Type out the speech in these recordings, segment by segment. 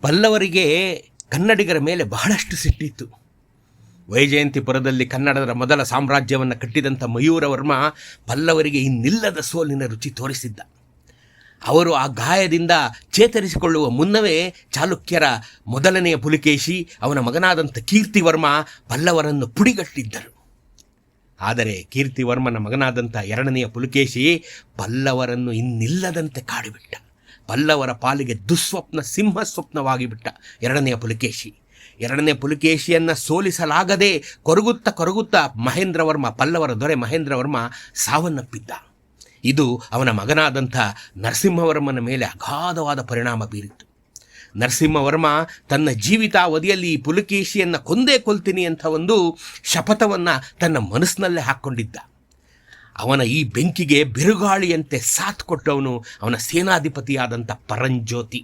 ಪಲ್ಲವರಿಗೆ ಕನ್ನಡಿಗರ ಮೇಲೆ ಬಹಳಷ್ಟು ಸಿಟ್ಟಿತ್ತು. ವೈಜಯಂತಿಪುರದಲ್ಲಿ ಕನ್ನಡದ ಮೊದಲ ಸಾಮ್ರಾಜ್ಯವನ್ನು ಕಟ್ಟಿದಂಥ ಮಯೂರವರ್ಮ ಪಲ್ಲವರಿಗೆ ಇನ್ನಿಲ್ಲದ ಸೋಲಿನ ರುಚಿ ತೋರಿಸಿದ್ದ. ಅವರು ಆ ಗಾಯದಿಂದ ಚೇತರಿಸಿಕೊಳ್ಳುವ ಮುನ್ನವೇ ಚಾಲುಕ್ಯರ ಮೊದಲನೆಯ ಪುಲಿಕೇಶಿ, ಅವನ ಮಗನಾದಂಥ ಕೀರ್ತಿವರ್ಮ ಪಲ್ಲವರನ್ನು ಪುಡಿಗಟ್ಟಿದ್ದರು. ಆದರೆ ಕೀರ್ತಿವರ್ಮನ ಮಗನಾದಂಥ ಎರಡನೆಯ ಪುಲಿಕೇಶಿ ಪಲ್ಲವರನ್ನು ಇನ್ನಿಲ್ಲದಂತೆ ಕಾಡಿಬಿಟ್ಟ. ಪಲ್ಲವರ ಪಾಲಿಗೆ ದುಸ್ವಪ್ನ ಸಿಂಹ ಸ್ವಪ್ನವಾಗಿಬಿಟ್ಟ ಎರಡನೆಯ ಪುಲಿಕೇಶಿಯನ್ನು ಸೋಲಿಸಲಾಗದೆ ಕೊರಗುತ್ತಾ ಮಹೇಂದ್ರವರ್ಮ, ಪಲ್ಲವರ ದೊರೆ ಮಹೇಂದ್ರವರ್ಮ ಸಾವನ್ನಪ್ಪಿದ್ದ. ಇದು ಅವನ ಮಗನಾದಂಥ ನರಸಿಂಹವರ್ಮನ ಮೇಲೆ ಅಗಾಧವಾದ ಪರಿಣಾಮ ಬೀರಿತು. ನರಸಿಂಹವರ್ಮ ತನ್ನ ಜೀವಿತಾವಧಿಯಲ್ಲಿ ಈ ಪುಲಿಕೇಶಿಯನ್ನು ಕೊಂದೇ ಕೊಲ್ತೀನಿ ಅಂತ ಒಂದು ಶಪಥವನ್ನು ತನ್ನ ಮನಸ್ಸಿನಲ್ಲೇ ಹಾಕ್ಕೊಂಡಿದ್ದ. ಅವನ ಈ ಬೆಂಕಿಗೆ ಬಿರುಗಾಳಿಯಂತೆ ಸಾಥ್ ಕೊಟ್ಟವನು ಅವನ ಸೇನಾಧಿಪತಿಯಾದಂಥ ಪರಂಜ್ಯೋತಿ.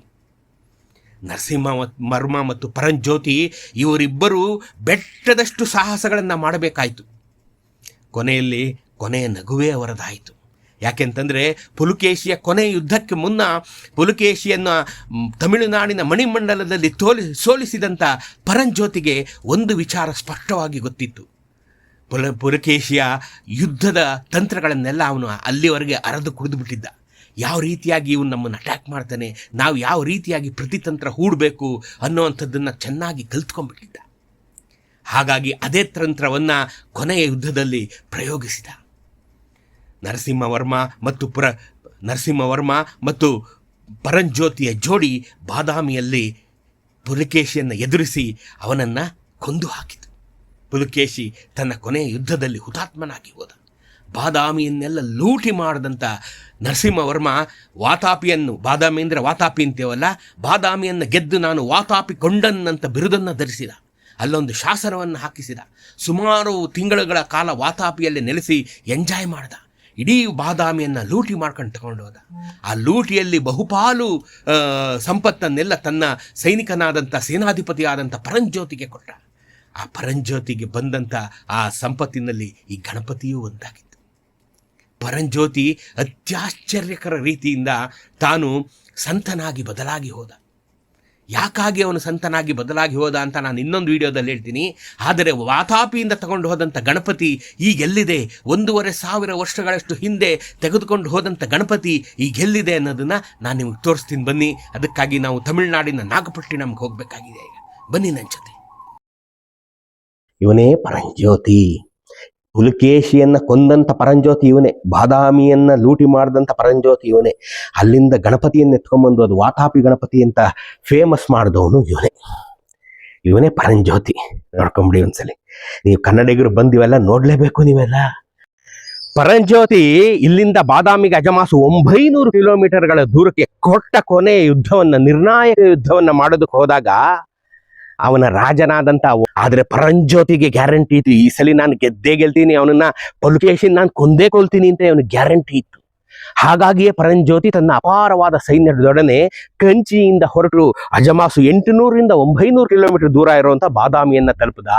ನರಸಿಂಹವರ್ಮ ಮತ್ತು ಪರಂಜ್ಯೋತಿ ಇವರಿಬ್ಬರೂ ಬೆಟ್ಟದಷ್ಟು ಸಾಹಸಗಳನ್ನು ಮಾಡಬೇಕಾಯಿತು. ಕೊನೆಯ ನಗುವೇ ಅವರದಾಯಿತು. ಯಾಕೆಂತಂದರೆ ಪುಲಕೇಶಿಯ ಕೊನೆಯ ಯುದ್ಧಕ್ಕೆ ಮುನ್ನ ಪುಲಕೇಶಿಯನ್ನು ತಮಿಳುನಾಡಿನ ಮಣಿಮಂಡಲದಲ್ಲಿ ಸೋಲಿಸಿದಂಥ ಪರಂಜ್ಯೋತಿಗೆ ಒಂದು ವಿಚಾರ ಸ್ಪಷ್ಟವಾಗಿ ಗೊತ್ತಿತ್ತು. ಪುಲಕೇಶಿಯ ಯುದ್ಧದ ತಂತ್ರಗಳನ್ನೆಲ್ಲ ಅವನು ಅಲ್ಲಿವರೆಗೆ ಅರೆದು ಕುಡಿದು ಬಿಟ್ಟಿದ್ದ. ಯಾವ ರೀತಿಯಾಗಿ ಇವನು ನಮ್ಮನ್ನು ಅಟ್ಯಾಕ್ ಮಾಡ್ತಾನೆ, ನಾವು ಯಾವ ರೀತಿಯಾಗಿ ಪ್ರತಿತಂತ್ರ ಹೂಡಬೇಕು ಅನ್ನೋವಂಥದ್ದನ್ನು ಚೆನ್ನಾಗಿ ಕಲ್ತ್ಕೊಂಡ್ಬಿಟ್ಟಿದ್ದ. ಹಾಗಾಗಿ ಅದೇ ತಂತ್ರವನ್ನು ಕೊನೆಯ ಯುದ್ಧದಲ್ಲಿ ಪ್ರಯೋಗಿಸಿದ. ನರಸಿಂಹವರ್ಮ ಮತ್ತು ಪರಂಜ್ಯೋತಿಯ ಜೋಡಿ ಬಾದಾಮಿಯಲ್ಲಿ ಪುಲಕೇಶಿಯನ್ನು ಎದುರಿಸಿ ಅವನನ್ನು ಕೊಂದು ಹಾಕಿತು. ಪುಲಕೇಶಿ ತನ್ನ ಕೊನೆಯ ಯುದ್ಧದಲ್ಲಿ ಹುತಾತ್ಮನಾಗಿ ಹೋದ. ಬಾದಾಮಿಯನ್ನೆಲ್ಲ ಲೂಟಿ ಮಾಡಿದಂಥ ನರಸಿಂಹವರ್ಮ ಬಾದಾಮಿ ಅಂದರೆ ವಾತಾಪಿ ಅಂತೇವಲ್ಲ, ಬಾದಾಮಿಯನ್ನು ಗೆದ್ದು ನಾನು ವಾತಾಪಿ ಕೊಂಡನ್ನಂತ ಬಿರುದನ್ನು ಧರಿಸಿದ. ಅಲ್ಲೊಂದು ಶಾಸನವನ್ನು ಹಾಕಿಸಿದ. ಸುಮಾರು ತಿಂಗಳುಗಳ ಕಾಲ ವಾತಾಪಿಯಲ್ಲಿ ನೆಲೆಸಿ ಎಂಜಾಯ್ ಮಾಡ್ದ. ಇಡೀ ಬಾದಾಮಿಯನ್ನು ಲೂಟಿ ಮಾಡ್ಕೊಂಡು ತಗೊಂಡು ಹೋದ. ಆ ಲೂಟಿಯಲ್ಲಿ ಬಹುಪಾಲು ಸಂಪತ್ತನ್ನೆಲ್ಲ ತನ್ನ ಸೈನಿಕನಾದಂಥ ಸೇನಾಧಿಪತಿಯಾದಂಥ ಪರಂಜ್ಯೋತಿಗೆ ಕೊಟ್ಟ. ಆ ಪರಂಜ್ಯೋತಿಗೆ ಬಂದಂಥ ಆ ಸಂಪತ್ತಿನಲ್ಲಿ ಈ ಗಣಪತಿಯೂ ಒಂದಾಗಿತ್ತು. ಪರಂಜ್ಯೋತಿ ಅತ್ಯಾಶ್ಚರ್ಯಕರ ರೀತಿಯಿಂದ ತಾನು ಸಂತನಾಗಿ ಬದಲಾಗಿ ಹೋದ. ಯಾಕಾಗಿ ಅವನು ಸಂತನಾಗಿ ಬದಲಾಗಿ ಹೋದ ಅಂತ ನಾನು ಇನ್ನೊಂದು ವಿಡಿಯೋದಲ್ಲಿ ಹೇಳ್ತೀನಿ. ಆದರೆ ವಾತಾಪಿಯಿಂದ ತಗೊಂಡು ಹೋದಂಥ ಗಣಪತಿ ಈಗೆಲ್ಲಿದೆ? 1,500 ವರ್ಷಗಳಷ್ಟು ಹಿಂದೆ ತೆಗೆದುಕೊಂಡು ಹೋದಂಥ ಗಣಪತಿ ಈಗೆಲ್ಲಿದೆ ಅನ್ನೋದನ್ನು ನಾನು ನಿಮಗೆ ತೋರಿಸ್ತೀನಿ ಬನ್ನಿ. ಅದಕ್ಕಾಗಿ ನಾವು ತಮಿಳುನಾಡಿನ ನಾಗಪಟ್ಟಿಣಂಗೆ ಹೋಗಬೇಕಾಗಿದೆ. ಈಗ ಬನ್ನಿ ನನ್ನ ಜೊತೆ. ಇವನೇ ಪರಂಜ್ಯೋತಿ. ಪುಲಕೇಶಿಯನ್ನು ಕೊಂದಂಥ ಪರಂಜ್ಯೋತಿ ಇವನೇ. ಬಾದಾಮಿಯನ್ನು ಲೂಟಿ ಮಾಡಿದಂಥ ಪರಂಜ್ಯೋತಿ ಇವನೇ. ಅಲ್ಲಿಂದ ಗಣಪತಿಯನ್ನು ಎತ್ಕೊಂಡ್ಬಂದು ಅದು ವಾತಾಪಿ ಗಣಪತಿ ಅಂತ ಫೇಮಸ್ ಮಾಡಿದವನು ಇವನೇ ಪರಂಜ್ಯೋತಿ. ನೋಡ್ಕೊಂಬಿಡಿ ಒಂದ್ಸಲಿ. ನೀವು ಕನ್ನಡಿಗರು ಬಂದಿವೆಲ್ಲ ನೋಡಲೇಬೇಕು ನೀವೆಲ್ಲ. ಪರಂಜ್ಯೋತಿ ಇಲ್ಲಿಂದ ಬಾದಾಮಿಗೆ ಅಜಮಾಸು 900 ಕಿಲೋಮೀಟರ್ಗಳ ದೂರಕ್ಕೆ ಕೊನೆಯ ಯುದ್ಧವನ್ನು, ನಿರ್ಣಾಯಕ ಯುದ್ಧವನ್ನು ಮಾಡೋದಕ್ಕೆ ಹೋದಾಗ ಅವನ ರಾಜನಾದಂಥ, ಆದರೆ ಪರಂಜ್ಯೋತಿಗೆ ಗ್ಯಾರಂಟಿ ಇತ್ತು, ಈ ಸಲ ನಾನು ಗೆಲ್ತೀನಿ, ಅವನನ್ನ ಪುಲಕೇಶಿನ ನಾನು ಕೊಂದೇ ಕೊಲ್ತೀನಿ ಅಂತ ಅವನಿಗೆ ಗ್ಯಾರಂಟಿ ಇತ್ತು. ಹಾಗಾಗಿಯೇ ಪರಂಜ್ಯೋತಿ ತನ್ನ ಅಪಾರವಾದ ಸೈನ್ಯದೊಡನೆ ಕಂಚಿಯಿಂದ ಹೊರಟು ಅಜಮಾಸು 800ರಿಂದ 900 ಕಿಲೋಮೀಟರ್ ದೂರ ಇರುವಂಥ ಬಾದಾಮಿಯನ್ನ ತಲುಪದ.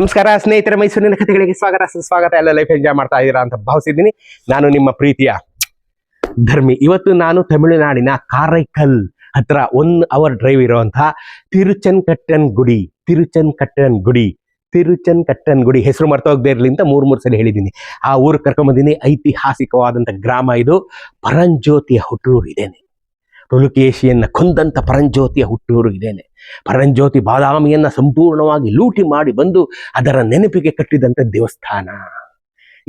ನಮಸ್ಕಾರ ಸ್ನೇಹಿತರೆ, ಮೈಸೂರಿನ ಕಥೆಗಳಿಗೆ ಸ್ವಾಗತ ಸುಸ್ವಾಗತ. ಎಲ್ಲ ಲೈಫ್ ಎಂಜಾಯ್ ಮಾಡ್ತಾ ಇದ್ದೀರಾ ಅಂತ ಭಾವಿಸಿದ್ದೀನಿ. ನಾನು ನಿಮ್ಮ ಪ್ರೀತಿಯ ಧರ್ಮಿ. ಇವತ್ತು ನಾನು ತಮಿಳುನಾಡಿನ ಕಾರೈಕಲ್ ಹತ್ರ 1 ಅವರ್ ಡ್ರೈವ್ ಇರುವಂತಹ ತಿರುಚನ್ಕಟ್ಟನ್ ಗುಡಿ ಹೆಸರು ಮರ್ತೋಗದೇ ಇರಲಿ ಅಂತ 3 ಸಲ ಹೇಳಿದ್ದೀನಿ. ಆ ಊರು ಕರ್ಕೊಂಬಂದಿನಿ. ಐತಿಹಾಸಿಕವಾದಂಥ ಗ್ರಾಮ ಇದು. ಪರಂಜ್ಯೋತಿಯ ಹುಟ್ಟೂರು ಇದೇನೆ. ಪುಲಕೇಶಿಯನ್ನ ಕೊಂದಂತ ಪರಂಜ್ಯೋತಿಯ ಹುಟ್ಟೂರು ಇದೇನೆ. ಪರಂಜ್ಯೋತಿ ಬಾದಾಮಿಯನ್ನ ಸಂಪೂರ್ಣವಾಗಿ ಲೂಟಿ ಮಾಡಿ ಬಂದು ಅದರ ನೆನಪಿಗೆ ಕಟ್ಟಿದಂಥ ದೇವಸ್ಥಾನ.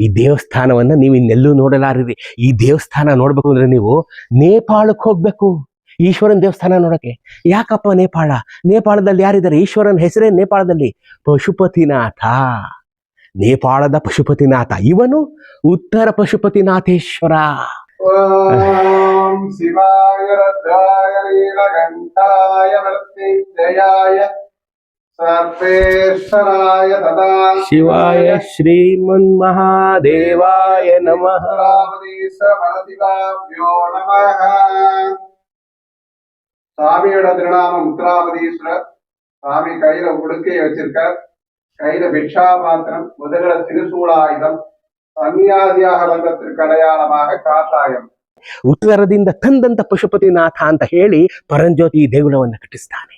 ಈ ದೇವಸ್ಥಾನವನ್ನ ನೀವು ಇನ್ನೆಲ್ಲೂ ನೋಡಲಾರಿರಿ. ಈ ದೇವಸ್ಥಾನ ನೋಡ್ಬೇಕು ಅಂದ್ರೆ ನೀವು ನೇಪಾಳಕ್ಕೆ ಹೋಗ್ಬೇಕು, ಈಶ್ವರನ ದೇವಸ್ಥಾನ ನೋಡಕ್ಕೆ. ಯಾಕಪ್ಪ ನೇಪಾಳದಲ್ಲಿ ಯಾರಿದ್ದಾರೆ? ಈಶ್ವರನ ಹೆಸರೇ ನೇಪಾಳದಲ್ಲಿ ಪಶುಪತಿನಾಥ. ನೇಪಾಳದ ಪಶುಪತಿನಾಥ. ಇವನು ಉತ್ತರ ಪಶುಪತಿನಾಥೇಶ್ವರ. ಓಂ ಶಿವಾಯ ರುದ್ರಾಯ ನೀಲಕಂಠಾಯ ಮೃತ್ಯುಂಜಯಾಯ ಸರ್ವೇಶ್ವರಾಯ ತಥಾ ಶಿವಾಯ ಶ್ರೀಮನ್ಮಹಾದೇವಾಯ ನಮಃ. நமः. சாமியோட திருநாமம் முத்ராவதீஸ்வரர். சாமி கையில உடுக்கையை வச்சிருக்கார். கையில பிக்ஷா பாத்திரம், முதுகுல திருசூலாயுதம், ಸನ್ಯಾಸಿಯಾಗ ಬಂದದಕ್ಕೆ ಅಡೆಯಾಳமாக ಕಾಷಾಯಂ. ಉತ್ತರದಿಂದ ತಂದಂತ ಪಶುಪತಿನಾಥ ಅಂತ ಹೇಳಿ ಪರಂಜ್ಯೋತಿ ದೇಗುಲವನ್ನು ಕಟ್ಟಿಸ್ತಾನೆ.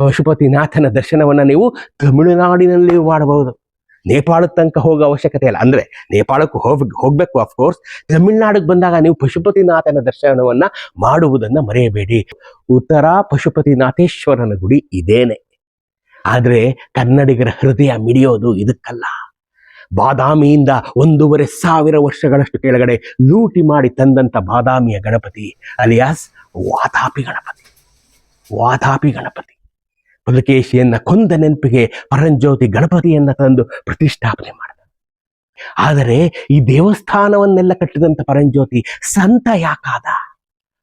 ಪಶುಪತಿನಾಥನ ದರ್ಶನವನ್ನ ನೀವು ತಮಿಳುನಾಡಿನಲ್ಲಿ ಮಾಡಬಹುದು. ನೇಪಾಳದ ತನಕ ಹೋಗೋ ಅವಶ್ಯಕತೆ ಇಲ್ಲ. ಅಂದ್ರೆ ನೇಪಾಳಕ್ಕೂ ಹೋಗ್ಬೇಕು ಅಫ್ಕೋರ್ಸ್. ತಮಿಳುನಾಡಿಗೆ ಬಂದಾಗ ನೀವು ಪಶುಪತಿನಾಥನ ದರ್ಶನವನ್ನ ಮಾಡುವುದನ್ನ ಮರೆಯಬೇಡಿ. ಉತ್ತರ ಪಶುಪತಿನಾಥೇಶ್ವರನ ಗುಡಿ ಇದೇನೆ. ಆದ್ರೆ ಕನ್ನಡಿಗರ ಹೃದಯ ಮಿಡಿಯೋದು ಇದಕ್ಕಲ್ಲ. ಬಾದಾಮಿಯಿಂದ 1,500 ವರ್ಷಗಳಷ್ಟು ಕೆಳಗಡೆ ಲೂಟಿ ಮಾಡಿ ತಂದಂತ ಬಾದಾಮಿಯ ಗಣಪತಿ ಅಲಿಯಾಸ್ ವಾತಾಪಿ ಗಣಪತಿ. ಪುಲಕೇಶಿಯನ್ನ ಕೊಂದ ನೆನಪಿಗೆ ಪರಂಜ್ಯೋತಿ ಗಣಪತಿಯನ್ನ ತಂದು ಪ್ರತಿಷ್ಠಾಪನೆ ಮಾಡಿದ. ಆದರೆ ಈ ದೇವಸ್ಥಾನವನ್ನೆಲ್ಲ ಕಟ್ಟಿದಂತ ಪರಂಜ್ಯೋತಿ ಸಂತ ಯಾಕಾದ?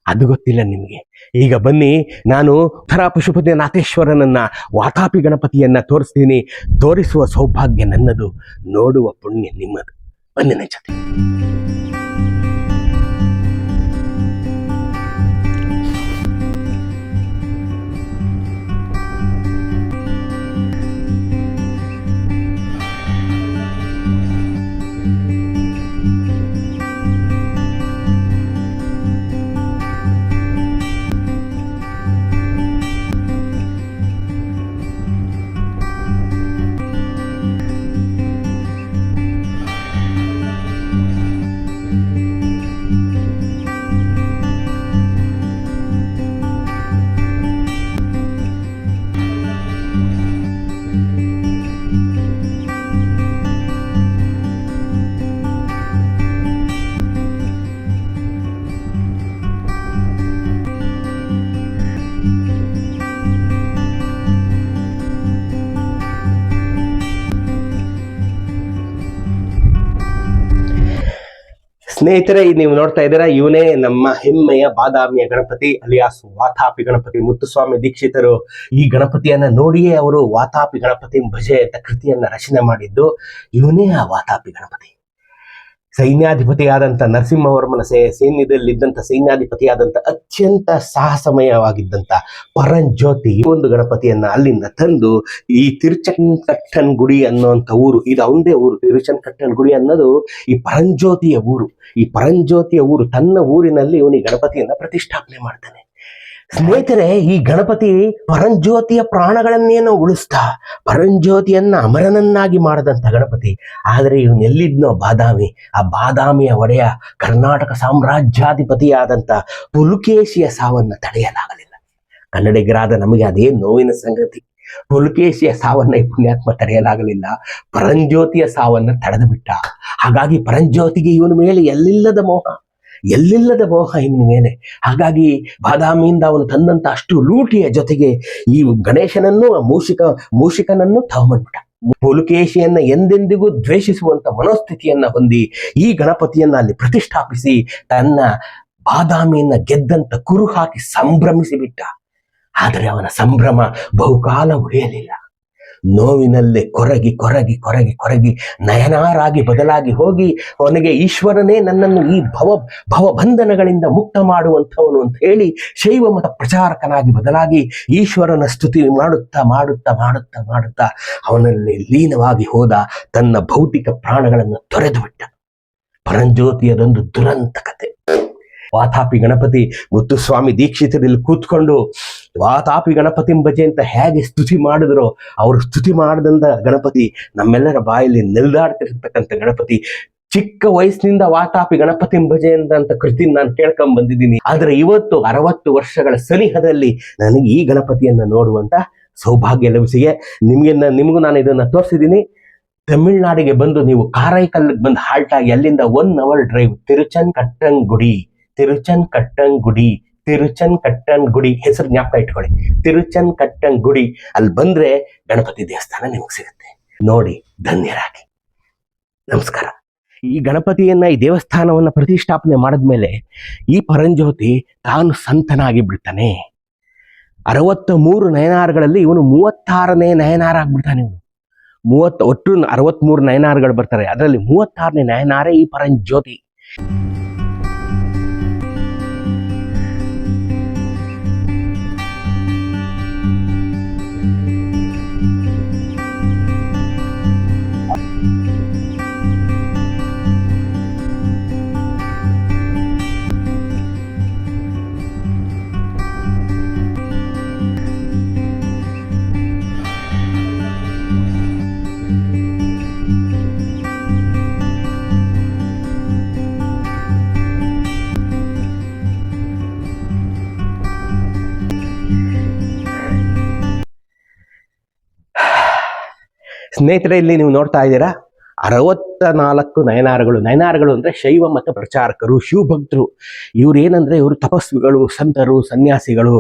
ಅದು ಗೊತ್ತಿಲ್ಲ ನಿಮಗೆ. ಈಗ ಬನ್ನಿ, ನಾನು ಉತ್ತರ ಪಶುಪತಿನಾಥೇಶ್ವರನನ್ನ, ವಾತಾಪಿ ಗಣಪತಿಯನ್ನ ತೋರಿಸ್ತೀನಿ. ತೋರಿಸುವ ಸೌಭಾಗ್ಯ ನನ್ನದು, ನೋಡುವ ಪುಣ್ಯ ನಿಮ್ಮದು. ಬನ್ನಿ ನನ್ನ ಜೊತೆ. ಸ್ನೇಹಿತರೆ, ನೀವು ನೋಡ್ತಾ ಇದ್ದೀರಾ, ಇವನೇ ನಮ್ಮ ಹೆಮ್ಮೆಯ ಬಾದಾಮಿಯ ಗಣಪತಿ ಅಲಿಯಾಸ್ ವಾತಾಪಿ ಗಣಪತಿ. ಮುತ್ತುಸ್ವಾಮಿ ದೀಕ್ಷಿತರು ಈ ಗಣಪತಿಯನ್ನ ನೋಡಿಯೇ ಅವರು ವಾತಾಪಿ ಗಣಪತಿ ಭಜೆ ಅಂತ ಕೃತಿಯನ್ನ ರಚನೆ ಮಾಡಿದ್ದು. ಇವನೇ ಆ ವಾತಾಪಿ ಗಣಪತಿ. ಸೈನ್ಯಾಧಿಪತಿಯಾದಂಥ ನರಸಿಂಹವರ್ಮನ ಸೈನ್ಯದಲ್ಲಿದ್ದಂಥ ಸೈನ್ಯಾಧಿಪತಿಯಾದಂಥ ಅತ್ಯಂತ ಸಾಹಸಮಯವಾಗಿದ್ದಂಥ ಪರಂಜ್ಯೋತಿ ಈ ಒಂದು ಗಣಪತಿಯನ್ನ ಅಲ್ಲಿಂದ ತಂದು ಈ ತಿರುಚನ್ಕಟ್ಟನ್ ಗುಡಿ ಅನ್ನುವಂಥ ಊರು, ಇದು ಅವಂದೇ ಊರು. ತಿರುಚನ್ಕಟ್ಟನ್ ಗುಡಿ ಅನ್ನೋದು ಈ ಪರಂಜ್ಯೋತಿಯ ಊರು. ಈ ಪರಂಜ್ಯೋತಿಯ ಊರು, ತನ್ನ ಊರಿನಲ್ಲಿ ಇವನು ಈ ಗಣಪತಿಯನ್ನ ಪ್ರತಿಷ್ಠಾಪನೆ ಮಾಡ್ತಾನೆ. ಸ್ನೇಹಿತರೆ, ಈ ಗಣಪತಿ ಪರಂಜ್ಯೋತಿಯ ಪ್ರಾಣಗಳನ್ನೇನೋ ಉಳಿಸ್ತಾ ಪರಂಜ್ಯೋತಿಯನ್ನ ಅಮರನನ್ನಾಗಿ ಮಾಡದಂತ ಗಣಪತಿ. ಆದರೆ ಇವನೆಲ್ಲಿದ್ನೋ ಬಾದಾಮಿ, ಆ ಬಾದಾಮಿಯ ಒಡೆಯ ಕರ್ನಾಟಕ ಸಾಮ್ರಾಜ್ಯಾಧಿಪತಿಯಾದಂಥ ಪುಲಕೇಶಿಯ ಸಾವನ್ನ ತಡೆಯಲಾಗಲಿಲ್ಲ. ಕನ್ನಡಿಗರಾದ ನಮಗೆ ಅದೇ ನೋವಿನ ಸಂಗತಿ. ಪುಲಕೇಶಿಯ ಸಾವನ್ನ ಈ ಪುಣ್ಯಾತ್ಮ ತಡೆಯಲಾಗಲಿಲ್ಲ, ಪರಂಜ್ಯೋತಿಯ ಸಾವನ್ನ ತಡೆದು ಬಿಟ್ಟ. ಹಾಗಾಗಿ ಪರಂಜ್ಯೋತಿಗೆ ಇವನ ಮೇಲೆ ಎಲ್ಲಿಲ್ಲದ ಮೋಹ ಇವನ ಮೇಲೆ. ಹಾಗಾಗಿ ಬಾದಾಮಿಯಿಂದ ಅವನು ತಂದಂತ ಅಷ್ಟು ಲೂಟಿಯ ಜೊತೆಗೆ ಈ ಗಣೇಶನನ್ನು, ಮೂಷಿಕನನ್ನು ತಗೊಂಡ್ಬಿಟ್ಟ. ಪುಲಕೇಶಿಯನ್ನ ಎಂದೆಂದಿಗೂ ದ್ವೇಷಿಸುವಂತ ಮನೋಸ್ಥಿತಿಯನ್ನ ಹೊಂದಿ ಈ ಗಣಪತಿಯನ್ನ ಅಲ್ಲಿ ಪ್ರತಿಷ್ಠಾಪಿಸಿ ತನ್ನ ಬಾದಾಮಿಯನ್ನ ಗೆದ್ದಂತ ಕುರು ಹಾಕಿ ಸಂಭ್ರಮಿಸಿ ಬಿಟ್ಟ. ಆದರೆ ಅವನ ಸಂಭ್ರಮ ಬಹುಕಾಲ ಉಳಿಯಲಿಲ್ಲ. ನೋವಿನಲ್ಲೇ ಕೊರಗಿ ಕೊರಗಿ ಕೊರಗಿ ಕೊರಗಿ ನಯನಾರಾಗಿ ಬದಲಾಗಿ ಹೋಗಿ ಅವನಿಗೆ ಈಶ್ವರನೇ ನನ್ನನ್ನು ಈ ಭವಬಂಧನಗಳಿಂದ ಮುಕ್ತ ಮಾಡುವಂಥವನು ಅಂತ ಹೇಳಿ ಶೈವ ಮತ ಪ್ರಚಾರಕನಾಗಿ ಬದಲಾಗಿ ಈಶ್ವರನ ಸ್ತುತಿ ಮಾಡುತ್ತಾ ಮಾಡುತ್ತಾ ಮಾಡುತ್ತಾ ಮಾಡುತ್ತಾ ಅವನಲ್ಲಿ ಲೀನವಾಗಿ ಹೋದ. ತನ್ನ ಭೌತಿಕ ಪ್ರಾಣಗಳನ್ನು ತೊರೆದು ಬಿಟ್ಟ. ಪರಂಜ್ಯೋತಿಯದೊಂದು ದುರಂತ ಕತೆ. ವಾತಾಪಿ ಗಣಪತಿ ಮುತ್ತುಸ್ವಾಮಿ ದೀಕ್ಷಿತರಲ್ಲಿ ಕೂತ್ಕೊಂಡು ವಾತಾಪಿ ಗಣಪತಿ ಭಜೆ ಅಂತ ಹೇಗೆ ಸ್ತುತಿ ಮಾಡಿದ್ರು, ಅವರು ಸ್ತುತಿ ಮಾಡಿದಂತ ಗಣಪತಿ ನಮ್ಮೆಲ್ಲರ ಬಾಯಲ್ಲಿ ನೆಲ್ದಾಡ್ತಿರ್ತಕ್ಕಂಥ ಗಣಪತಿ. ಚಿಕ್ಕ ವಯಸ್ಸಿನಿಂದ ವಾತಾಪಿ ಗಣಪತಿ ಭಜೆ ಅಂತ ಕೃತಿ ನಾನು ಕೇಳ್ಕೊಂಡ್ ಬಂದಿದ್ದೀನಿ. ಆದ್ರೆ ಇವತ್ತು 60 ವರ್ಷಗಳ ಸನಿಹದಲ್ಲಿ ನನಗೆ ಈ ಗಣಪತಿಯನ್ನ ನೋಡುವಂತ ಸೌಭಾಗ್ಯ ಲಭಿಸಿಗೆ. ನಿಮಗೂ ನಾನು ಇದನ್ನ ತೋರಿಸಿದ್ದೀನಿ. ತಮಿಳ್ನಾಡಿಗೆ ಬಂದು ನೀವು ಕಾರೈಕಲ್ಗೆ ಬಂದು ಹಾಲ್ಟ್ ಆಗಿ ಅಲ್ಲಿಂದ 1 hour ಡ್ರೈವ್ ತಿರುಚನ್ ಕಟ್ಟಂಗುಡಿ ಹೆಸರು ಜ್ಞಾಪಕ ಇಟ್ಕೊಳ್ಳಿ. ತಿರುಚನ್ ಕಟ್ಟಂಗುಡಿ ಅಲ್ಲಿ ಬಂದ್ರೆ ಗಣಪತಿ ದೇವಸ್ಥಾನ ನಿಮಗೆ ಸಿಗುತ್ತೆ. ನೋಡಿ, ಧನ್ಯರಾಗಿ. ನಮಸ್ಕಾರ. ಈ ಗಣಪತಿಯನ್ನ, ಈ ದೇವಸ್ಥಾನವನ್ನ ಪ್ರತಿಷ್ಠಾಪನೆ ಮಾಡಿದ್ಮೇಲೆ ಈ ಪರಂಜ್ಯೋತಿ ತಾನು ಸಂತನಾಗಿ ಬಿಡ್ತಾನೆ. 63 ನಯನಾರ್ಗಳಲ್ಲಿ ಇವನು 36ನೇ ನಯನಾರ ಆಗ್ಬಿಡ್ತಾನೆ. ಇವನು ಒಟ್ಟು 63 ನಯನಾರ್ಗಳು ಬರ್ತಾರೆ. ಅದರಲ್ಲಿ 36ನೇ ನಯನಾರೇ ಈ ಪರಂಜ್ಯೋತಿ. ಸ್ನೇಹಿತರೆ, ಇಲ್ಲಿ ನೀವು ನೋಡ್ತಾ ಇದ್ದೀರಾ 64 ನಯನಾರಗಳು ಅಂದ್ರೆ ಶೈವ ಮತ ಪ್ರಚಾರಕರು, ಶಿವಭಕ್ತರು. ಇವ್ರು ಏನಂದ್ರೆ ಇವರು ತಪಸ್ವಿಗಳು, ಸಂತರು, ಸನ್ಯಾಸಿಗಳು.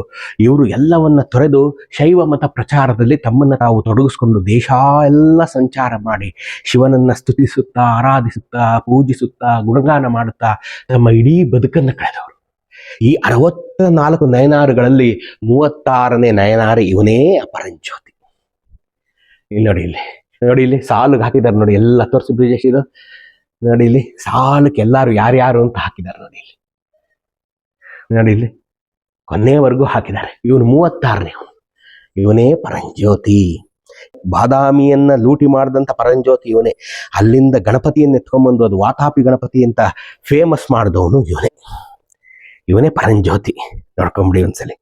ಇವರು ಎಲ್ಲವನ್ನ ತೊರೆದು ಶೈವ ಮತ ಪ್ರಚಾರದಲ್ಲಿ ತಮ್ಮನ್ನು ತಾವು ತೊಡಗಿಸ್ಕೊಂಡು ದೇಶ ಎಲ್ಲ ಸಂಚಾರ ಮಾಡಿ ಶಿವನನ್ನ ಸ್ತುತಿಸುತ್ತಾ, ಆರಾಧಿಸುತ್ತಾ, ಪೂಜಿಸುತ್ತಾ, ಗುಣಗಾನ ಮಾಡುತ್ತಾ ತಮ್ಮ ಇಡೀ ಬದುಕನ್ನು ಕಳೆದವರು. ಈ 64 ನಯನಾರುಗಳಲ್ಲಿ 36ನೇ ನಯನಾರ ಇವನೇ ಅಪರಂಜ್ಯೋತಿ. ನೋಡಿ ಇಲ್ಲಿ ಸಾಲಿಗೆ ಹಾಕಿದ್ದಾರೆ. ನೋಡಿ, ಎಲ್ಲ ತೋರಿಸಿ ಬ್ರಿಜೇಶ್ ಇದು. ನೋಡಿ ಇಲ್ಲಿ ಸಾಲಕ್ಕೆ ಎಲ್ಲಾರು ಯಾರ್ಯಾರು ಅಂತ ಹಾಕಿದ್ದಾರೆ. ನೋಡಿ ಇಲ್ಲಿ ಕೊನೆಯವರೆಗೂ ಹಾಕಿದ್ದಾರೆ. ಇವನು 36ನೇ. ಇವನೇ ಪರಂಜ್ಯೋತಿ. ಬಾದಾಮಿಯನ್ನ ಲೂಟಿ ಮಾಡಿದಂಥ ಪರಂಜ್ಯೋತಿ ಇವನೇ. ಅಲ್ಲಿಂದ ಗಣಪತಿಯನ್ನು ಎತ್ಕೊಂಡ್ಬಂದು ಅದು ವಾತಾಪಿ ಗಣಪತಿ ಅಂತ ಫೇಮಸ್ ಮಾಡಿದವನು ಇವನೇ ಪರಂಜ್ಯೋತಿ. ನೋಡ್ಕೊಂಬಿಡಿ ಒಂದ್ಸಲಿ.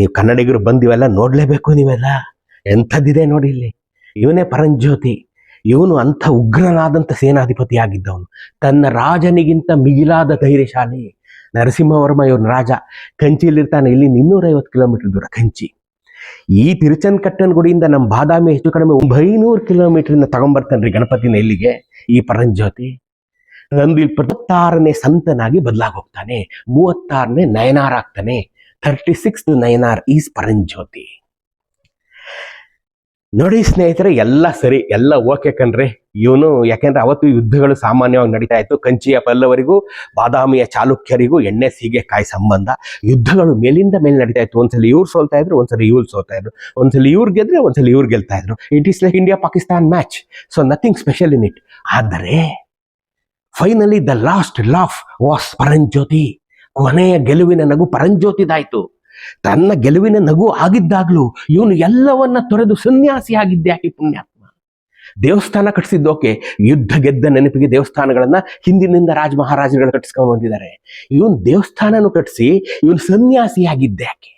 ನೀವು ಕನ್ನಡಿಗರು ಬಂದಿವೆಲ್ಲ ನೋಡ್ಲೇಬೇಕು. ನೀವೆಲ್ಲ ಎಂಥದ್ದಿದೆ ನೋಡಿ ಇಲ್ಲಿ. ಇವನೇ ಪರಂಜ್ಯೋತಿ. ಇವನು ಅಂಥ ಉಗ್ರನಾದಂಥ ಸೇನಾಧಿಪತಿ ಆಗಿದ್ದವನು. ತನ್ನ ರಾಜನಿಗಿಂತ ಮಿಗಿಲಾದ ಧೈರ್ಯಶಾಲಿ. ನರಸಿಂಹವರ್ಮ ಇವನ ರಾಜ. ಕಂಚಿಯಲ್ಲಿರ್ತಾನೆ. ಇಲ್ಲಿ 250 ಕಿಲೋಮೀಟರ್ ದೂರ ಕಂಚಿ. ಈ ತಿರುಚನಕಟ್ಟನಗುಡಿಯಿಂದ ನಮ್ಮ ಬಾದಾಮಿ ಹೆಚ್ಚು ಕಡಿಮೆ 500 ಕಿಲೋಮೀಟರ್ ತಗೊಂಡ್ಬರ್ತಾನ್ರಿ ಗಣಪತಿನ ಇಲ್ಲಿಗೆ ಈ ಪರಂಜ್ಯೋತಿ. ತಂದು ಇಲ್ಲಿ 36ನೇ ಸಂತನಾಗಿ ಬದಲಾಗಿ ಹೋಗ್ತಾನೆ. 36ನೇ ನಯನಾರ ಆಗ್ತಾನೆ. 36th ನಯನಾರ್ ಈಸ್ ಪರಂಜ್ಯೋತಿ. ನೋಡಿ ಸ್ನೇಹಿತರೆ, ಎಲ್ಲ ಸರಿ, ಎಲ್ಲ ಓಕೆ ಕಣ್ರಿ. ಇವನು ಯಾಕೆಂದ್ರೆ ಅವತ್ತು ಯುದ್ಧಗಳು ಸಾಮಾನ್ಯವಾಗಿ ನಡೀತಾ ಇತ್ತು. ಕಂಚಿಯ ಪಲ್ಲವರಿಗೂ ಬಾದಾಮಿಯ ಚಾಲುಕ್ಯರಿಗೂ ಎಣ್ಣೆ ಸೀಗೆಕಾಯಿ ಸಂಬಂಧ. ಯುದ್ಧಗಳು ಮೇಲಿಂದ ಮೇಲೆ ನಡೀತಾ ಇತ್ತು. ಒಂದ್ಸಲ ಇವ್ರು ಸೋಲ್ತಾ ಇದ್ರು, ಒಂದ್ಸಲ ಇವ್ರು ಸೋಲ್ತಾ ಇದ್ರು. ಒಂದ್ಸಲ ಇವ್ರು ಗೆದ್ರೆ, ಒಂದ್ಸಲ ಇವ್ರು ಗೆಲ್ತಾ ಇದ್ರು. It is like India Pakistan match. So nothing special in it. ಆದರೆ finally the last laugh was Paranjyoti. ಕೊನೆಯ ಗೆಲುವಿನ ನಗು ಪರಂಜ್ಯೋತಿದಾಯ್ತು. ತನ್ನ ಗೆಲುವಿನ ನಗು ಆಗಿದ್ದಾಗ್ಲೂ ಇವನು ಎಲ್ಲವನ್ನ ತೊರೆದು ಸನ್ಯಾಸಿ ಆಗಿದ್ದೆ. ಯಾಕೆ ಪುಣ್ಯಾತ್ಮ. ದೇವಸ್ಥಾನ ಕಟ್ಟಿಸಿದ್ದೋಕೆ, ಯುದ್ಧ ಗೆದ್ದ ನೆನಪಿಗೆ ದೇವಸ್ಥಾನಗಳನ್ನ ಹಿಂದಿನಿಂದ ರಾಜ ಮಹಾರಾಜರುಗಳು ಕಟ್ಟಿಸ್ಕೊಂಡ್ ಬಂದಿದ್ದಾರೆ. ಇವನು ದೇವಸ್ಥಾನನು ಕಟ್ಟಿಸಿ ಇವನು ಸನ್ಯಾಸಿ ಆಗಿದ್ದೆ ಯಾಕೆ?